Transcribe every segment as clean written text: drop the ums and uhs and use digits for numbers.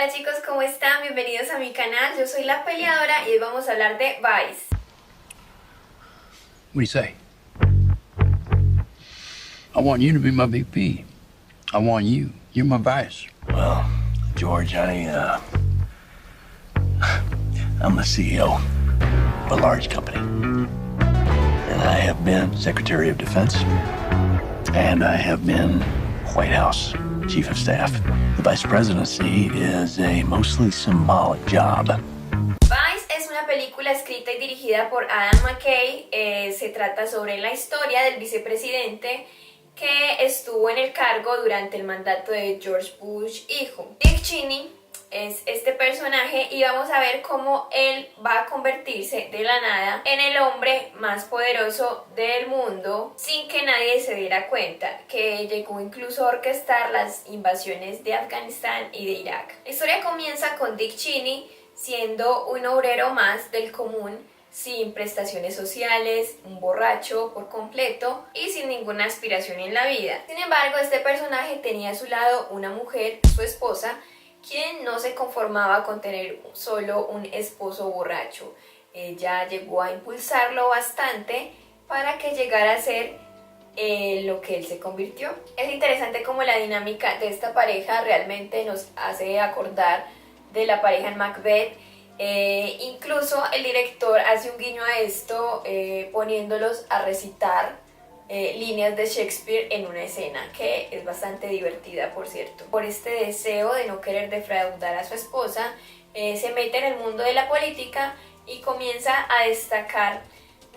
Hola chicos, ¿cómo están? Bienvenidos a mi canal, yo soy la Peliadora y hoy vamos a hablar de Vice. What do you say? I want you to be my VP. I want you. You're my vice. Well, George, I'm the CEO of a large company. And I have been Secretary of Defense. And I have been White House Chief of Staff. The Vice Presidency is a mostly symbolic job. Vice es una película escrita y dirigida por Adam McKay. Se trata sobre la historia del vicepresidente que estuvo en el cargo durante el mandato de George Bush hijo. Dick Cheney es este personaje y vamos a ver cómo él va a convertirse de la nada en el hombre más poderoso del mundo sin que nadie se diera cuenta, que llegó incluso a orquestar las invasiones de Afganistán y de Irak. La historia comienza con Dick Cheney siendo un obrero más del común, sin prestaciones sociales, un borracho por completo y sin ninguna aspiración en la vida. Sin embargo, este personaje tenía a su lado una mujer, su esposa, quien no se conformaba con tener solo un esposo borracho. Ella llegó a impulsarlo bastante para que llegara a ser lo que él se convirtió. Es interesante cómo la dinámica de esta pareja realmente nos hace acordar de la pareja en Macbeth. Incluso el director hace un guiño a esto poniéndolos a recitar líneas de Shakespeare en una escena que es bastante divertida, por cierto. Por este deseo de no querer defraudar a su esposa, se mete en el mundo de la política y comienza a destacar,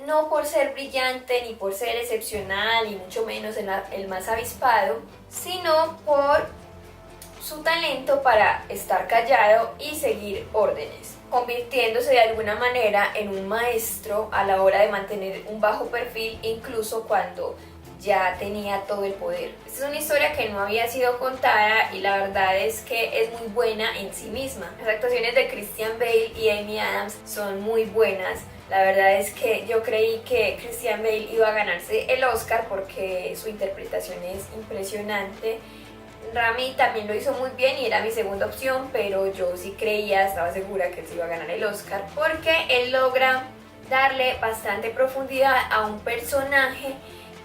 no por ser brillante ni por ser excepcional y mucho menos el más avispado, sino por su talento para estar callado y seguir órdenes, convirtiéndose de alguna manera en un maestro a la hora de mantener un bajo perfil incluso cuando ya tenía todo el poder. Esta es una historia que no había sido contada y la verdad es que es muy buena en sí misma. Las actuaciones de Christian Bale y Amy Adams son muy buenas. La verdad es que yo creí que Christian Bale iba a ganarse el Oscar porque su interpretación es impresionante. Rami también lo hizo muy bien y era mi segunda opción, pero yo sí creía, estaba segura que él se iba a ganar el Oscar porque él logra darle bastante profundidad a un personaje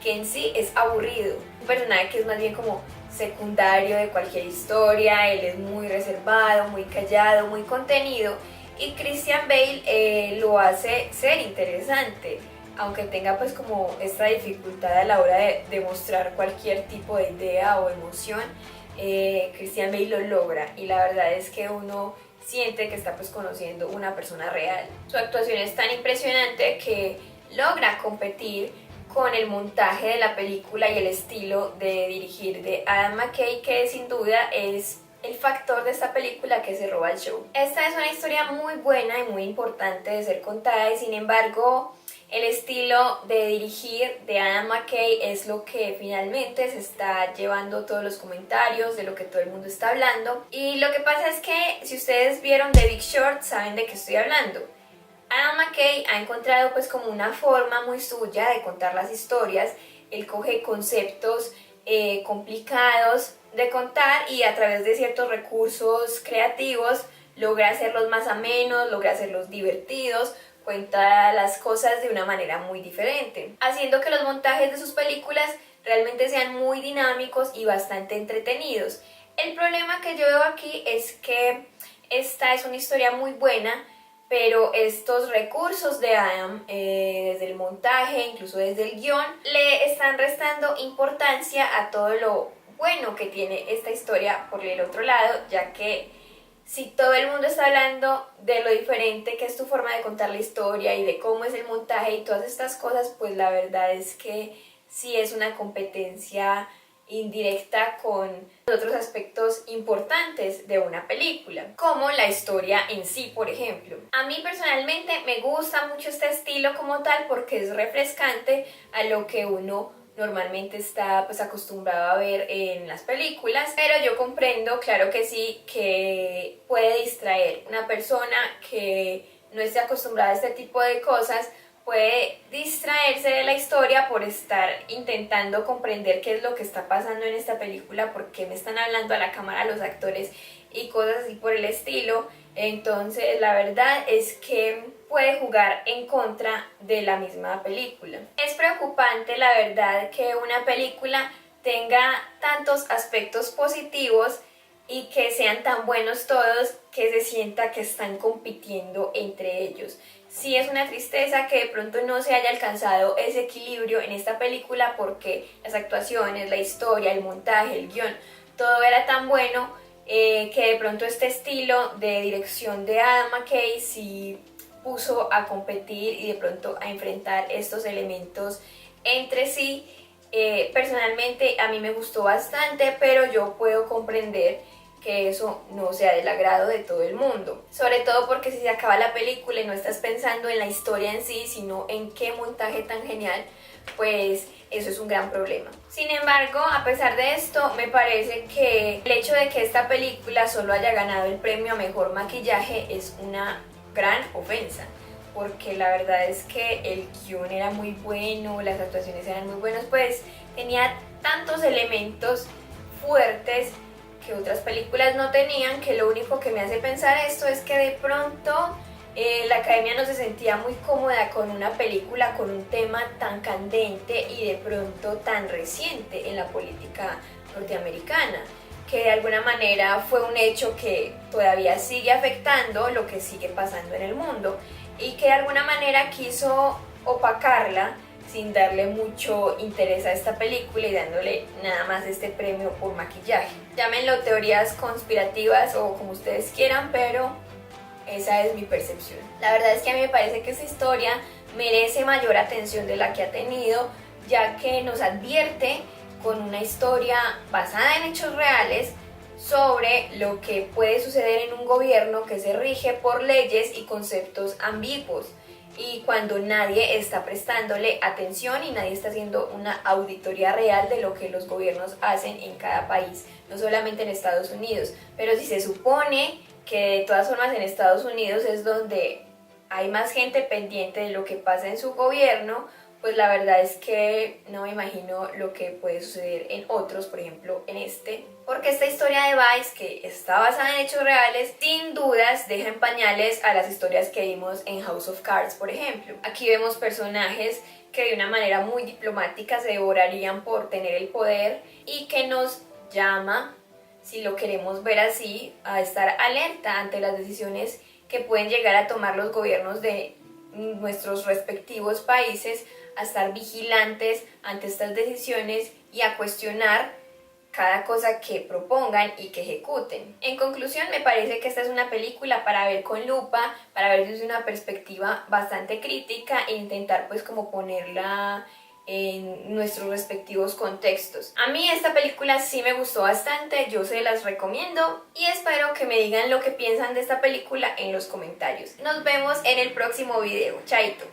que en sí es aburrido, un personaje que es más bien como secundario de cualquier historia. Él es muy reservado, muy callado, muy contenido y Christian Bale lo hace ser interesante, aunque tenga pues como esta dificultad a la hora de demostrar cualquier tipo de idea o emoción. Christian Bale lo logra y la verdad es que uno siente que está pues conociendo una persona real. Su actuación es tan impresionante que logra competir con el montaje de la película y el estilo de dirigir de Adam McKay, que sin duda es el factor de esta película que se roba el show. Esta es una historia muy buena y muy importante de ser contada y sin embargo el estilo de dirigir de Adam McKay es lo que finalmente se está llevando todos los comentarios, de lo que todo el mundo está hablando. Y lo que pasa es que si ustedes vieron The Big Short saben de qué estoy hablando. Adam McKay ha encontrado pues como una forma muy suya de contar las historias. Él coge conceptos complicados de contar y a través de ciertos recursos creativos logra hacerlos más amenos, logra hacerlos divertidos, cuenta las cosas de una manera muy diferente, haciendo que los montajes de sus películas realmente sean muy dinámicos y bastante entretenidos. El problema que yo veo aquí es que esta es una historia muy buena, pero estos recursos de Adam, desde el montaje, incluso desde el guión, le están restando importancia a todo lo bueno que tiene esta historia por el otro lado, ya que si todo el mundo está hablando de lo diferente que es tu forma de contar la historia y de cómo es el montaje y todas estas cosas, pues la verdad es que sí es una competencia indirecta con otros aspectos importantes de una película, como la historia en sí, por ejemplo. A mí personalmente me gusta mucho este estilo como tal porque es refrescante a lo que uno normalmente está pues acostumbrado a ver en las películas, pero yo comprendo, claro que sí, que puede distraer una persona que no esté acostumbrada a este tipo de cosas, puede distraerse de la historia por estar intentando comprender qué es lo que está pasando en esta película, por qué me están hablando a la cámara los actores y cosas así por el estilo. Entonces la verdad es que puede jugar en contra de la misma película. Es preocupante la verdad que una película tenga tantos aspectos positivos y que sean tan buenos todos que se sienta que están compitiendo entre ellos. Sí es una tristeza que de pronto no se haya alcanzado ese equilibrio en esta película porque las actuaciones, la historia, el montaje, el guión, todo era tan bueno que de pronto este estilo de dirección de Adam McKay sí puso a competir y de pronto a enfrentar estos elementos entre sí. Personalmente a mí me gustó bastante, pero yo puedo comprender que eso no sea del agrado de todo el mundo, sobre todo porque si se acaba la película y no estás pensando en la historia en sí, sino en qué montaje tan genial, pues eso es un gran problema. Sin embargo, a pesar de esto, me parece que el hecho de que esta película solo haya ganado el premio a mejor maquillaje es una gran ofensa, porque la verdad es que el guión era muy bueno, las actuaciones eran muy buenas, pues tenía tantos elementos fuertes que otras películas no tenían, que lo único que me hace pensar esto es que de pronto la academia no se sentía muy cómoda con una película con un tema tan candente y de pronto tan reciente en la política norteamericana, que de alguna manera fue un hecho que todavía sigue afectando lo que sigue pasando en el mundo y que de alguna manera quiso opacarla sin darle mucho interés a esta película y dándole nada más este premio por maquillaje. Llámenlo teorías conspirativas o como ustedes quieran, pero esa es mi percepción. La verdad es que a mí me parece que esta historia merece mayor atención de la que ha tenido, ya que nos advierte con una historia basada en hechos reales sobre lo que puede suceder en un gobierno que se rige por leyes y conceptos ambiguos, y cuando nadie está prestándole atención y nadie está haciendo una auditoría real de lo que los gobiernos hacen en cada país, no solamente en Estados Unidos, pero si se supone que de todas formas en Estados Unidos es donde hay más gente pendiente de lo que pasa en su gobierno, pues la verdad es que no me imagino lo que puede suceder en otros, por ejemplo en este, porque esta historia de Vice, que está basada en hechos reales, sin dudas deja en pañales a las historias que vimos en House of Cards, por ejemplo. Aquí vemos personajes que de una manera muy diplomática se devorarían por tener el poder y que nos llama, si lo queremos ver así, a estar alerta ante las decisiones que pueden llegar a tomar los gobiernos de nuestros respectivos países, a estar vigilantes ante estas decisiones y a cuestionar cada cosa que propongan y que ejecuten. En conclusión, me parece que esta es una película para ver con lupa, para ver desde una perspectiva bastante crítica e intentar pues como ponerla en nuestros respectivos contextos. A mí esta película sí me gustó bastante, yo se las recomiendo y espero que me digan lo que piensan de esta película en los comentarios. Nos vemos en el próximo video, chaito.